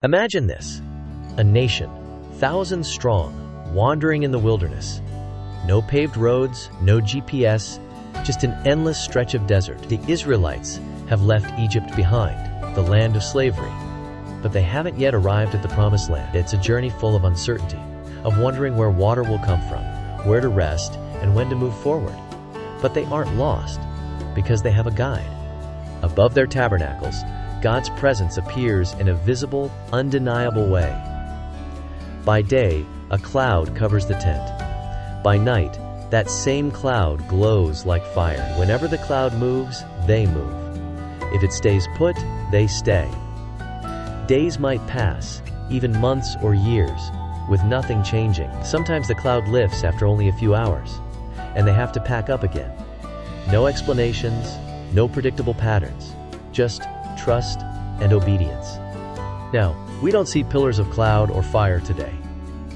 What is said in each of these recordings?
Imagine this: a nation, thousands strong, wandering in the wilderness. No paved roads, no GPS, just an endless stretch of desert. The Israelites have left Egypt behind, the land of slavery. But they haven't yet arrived at the Promised Land. It's a journey full of uncertainty, of wondering where water will come from, where to rest, and when to move forward. But they aren't lost, because they have a guide. Above their tabernacles, God's presence appears in a visible, undeniable way. By day, a cloud covers the tent. By night, that same cloud glows like fire. Whenever the cloud moves, they move. If it stays put, they stay. Days might pass, even months or years, with nothing changing. Sometimes the cloud lifts after only a few hours, and they have to pack up again. No explanations, no predictable patterns, just trust and obedience. Now, we don't see pillars of cloud or fire today,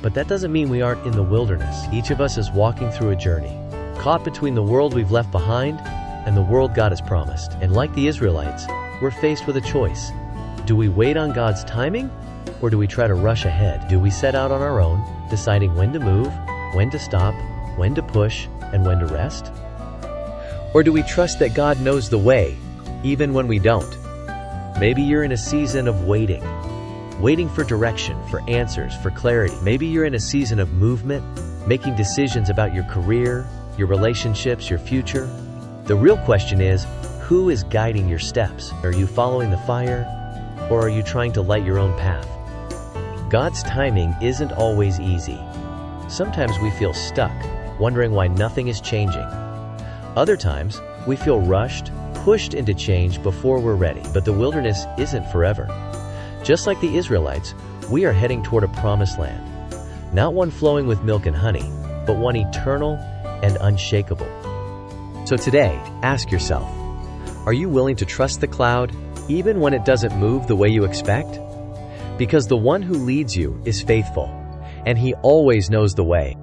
but that doesn't mean we aren't in the wilderness. Each of us is walking through a journey, caught between the world we've left behind and the world God has promised. And like the Israelites, we're faced with a choice. Do we wait on God's timing, or do we try to rush ahead? Do we set out on our own, deciding when to move, when to stop, when to push, and when to rest? Or do we trust that God knows the way, even when we don't? Maybe you're in a season of waiting for direction, for answers, for clarity. Maybe you're in a season of movement, making decisions about your career, your relationships, your future. The real question is, who is guiding your steps? Are you following the fire, or are you trying to light your own path? God's timing isn't always easy. Sometimes we feel stuck, wondering why nothing is changing. Other times, we feel rushed, pushed into change before we're ready. But the wilderness isn't forever. Just like the Israelites, we are heading toward a promised land. Not one flowing with milk and honey, but one eternal and unshakable. So today, ask yourself, are you willing to trust the cloud, even when it doesn't move the way you expect? Because the one who leads you is faithful, and he always knows the way.